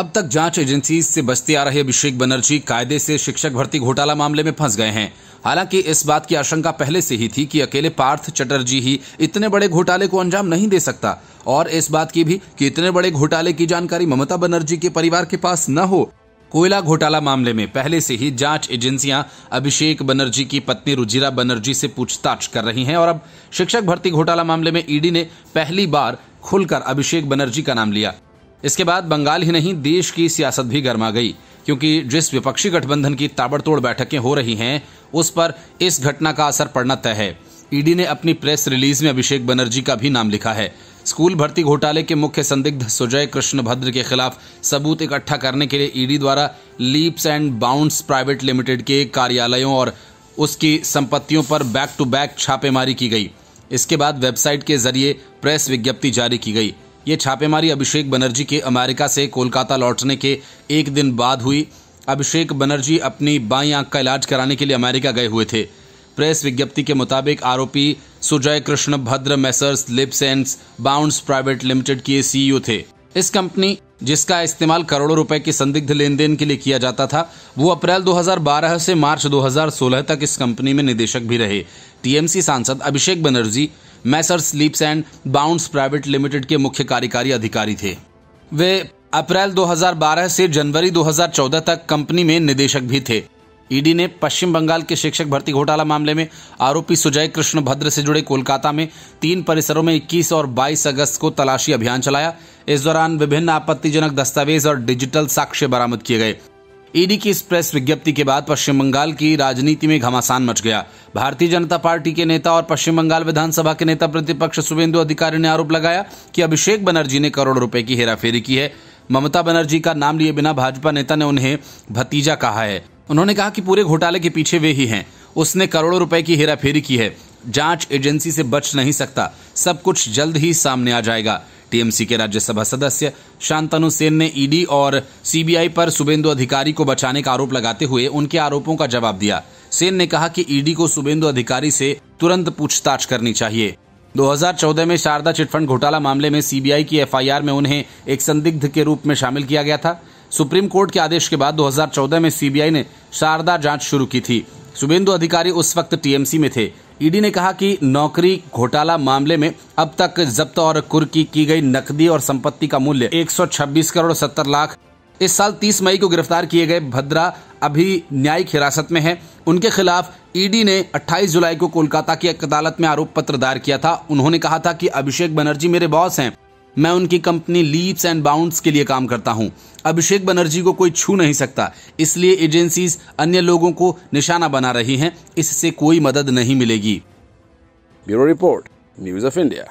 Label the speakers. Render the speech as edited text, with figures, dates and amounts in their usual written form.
Speaker 1: अब तक जांच एजेंसी से बचते आ रहे अभिषेक बनर्जी कायदे से शिक्षक भर्ती घोटाला मामले में फंस गए हैं। हालांकि इस बात की आशंका पहले से ही थी कि अकेले पार्थ चटर्जी ही इतने बड़े घोटाले को अंजाम नहीं दे सकता, और इस बात की भी कि इतने बड़े घोटाले की जानकारी ममता बनर्जी के परिवार के पास न हो। कोयला घोटाला मामले में पहले से ही जांच एजेंसियां अभिषेक बनर्जी की पत्नी रुजिरा बनर्जी से पूछताछ कर रही हैं, और अब शिक्षक भर्ती घोटाला मामले में ईडी ने पहली बार खुलकर अभिषेक बनर्जी का नाम लिया। इसके बाद बंगाल ही नहीं, देश की सियासत भी गर्मा गई, क्योंकि जिस विपक्षी गठबंधन की ताबड़तोड़ बैठकें हो रही हैं, उस पर इस घटना का असर पड़ना तय है। ईडी ने अपनी प्रेस रिलीज में अभिषेक बनर्जी का भी नाम लिखा है। स्कूल भर्ती घोटाले के मुख्य संदिग्ध सुजय कृष्ण भद्र के खिलाफ सबूत इकट्ठा करने के लिए ईडी द्वारा leaps and Bounds Private Limited के कार्यालयों और उसकी संपत्तियों पर बैक टू बैक छापेमारी की गई। इसके बाद वेबसाइट के जरिए प्रेस विज्ञप्ति जारी की गई। ये छापेमारी अभिषेक बनर्जी के अमेरिका से कोलकाता लौटने के एक दिन बाद हुई। अभिषेक बनर्जी अपनी बाईं आंख का इलाज कराने के लिए अमेरिका गए हुए थे। प्रेस विज्ञप्ति के मुताबिक आरोपी सुजय कृष्ण भद्र messrs Leaps and Bounds Private Limited के सीईओ थे। इस कंपनी, जिसका इस्तेमाल करोड़ों रुपए के संदिग्ध लेन देन के लिए किया जाता था, वो अप्रैल 2012 से मार्च 2016 तक इस कंपनी में निदेशक भी रहे। टीएमसी सांसद Abhishek Banerjee Messrs Leaps and Bounds Private Limited के मुख्य कार्यकारी अधिकारी थे। वे अप्रैल 2012 से जनवरी 2014 तक कंपनी में निदेशक भी थे। ईडी ने पश्चिम बंगाल के शिक्षक भर्ती घोटाला मामले में आरोपी सुजय कृष्ण भद्र से जुड़े कोलकाता में 3 परिसरों में 21 और 22 अगस्त को तलाशी अभियान चलाया। इस दौरान विभिन्न आपत्तिजनक दस्तावेज और डिजिटल साक्ष्य बरामद किए गए। ईडी की इस प्रेस विज्ञप्ति के बाद पश्चिम बंगाल की राजनीति में घमासान मच गया। भारतीय जनता पार्टी के नेता और पश्चिम बंगाल विधानसभा के नेता प्रतिपक्ष शुभेंदु अधिकारी ने आरोप लगाया कि अभिषेक बनर्जी ने करोड़ों रुपए की हेराफेरी की है। ममता बनर्जी का नाम लिए बिना भाजपा नेता ने उन्हें भतीजा कहा है। उन्होंने कहा कि पूरे घोटाले के पीछे वे ही हैं। उसने करोड़ों रुपए की हेराफेरी की है। जांच एजेंसी से बच नहीं सकता। सब कुछ जल्द ही सामने आ जाएगा। टीएमसी के राज्यसभा सदस्य शांतनु सेन ने ईडी और सीबीआई पर शुभेंदु अधिकारी को बचाने का आरोप लगाते हुए उनके आरोपों का जवाब दिया। सेन ने कहा कि ईडी को शुभेंदु अधिकारी से तुरंत पूछताछ करनी चाहिए। 2014 में शारदा चिटफंड घोटाला मामले में सीबीआई की एफआईआर में उन्हें एक संदिग्ध के रूप में शामिल किया गया था। सुप्रीम कोर्ट के आदेश के बाद 2014 में सीबीआई ने शारदा जांच शुरू की थी। शुभेंदु अधिकारी उस वक्त टीएमसी में थे। ईडी ने कहा कि नौकरी घोटाला मामले में अब तक जब्त और कुर्की की गई नकदी और संपत्ति का मूल्य 126 करोड़ 70 लाख। इस साल 30 मई को गिरफ्तार किए गए भद्रा अभी न्यायिक हिरासत में है। उनके खिलाफ ईडी ने 28 जुलाई को कोलकाता की एक अदालत में आरोप पत्र दायर किया था। उन्होंने कहा था कि अभिषेक बनर्जी मेरे बॉस हैं। मैं उनकी कंपनी लीप्स एंड बाउंड्स के लिए काम करता हूं। अभिषेक बनर्जी को कोई छू नहीं सकता, इसलिए एजेंसीज अन्य लोगों को निशाना बना रही हैं। इससे कोई मदद नहीं मिलेगी।
Speaker 2: Bureau report, news of India.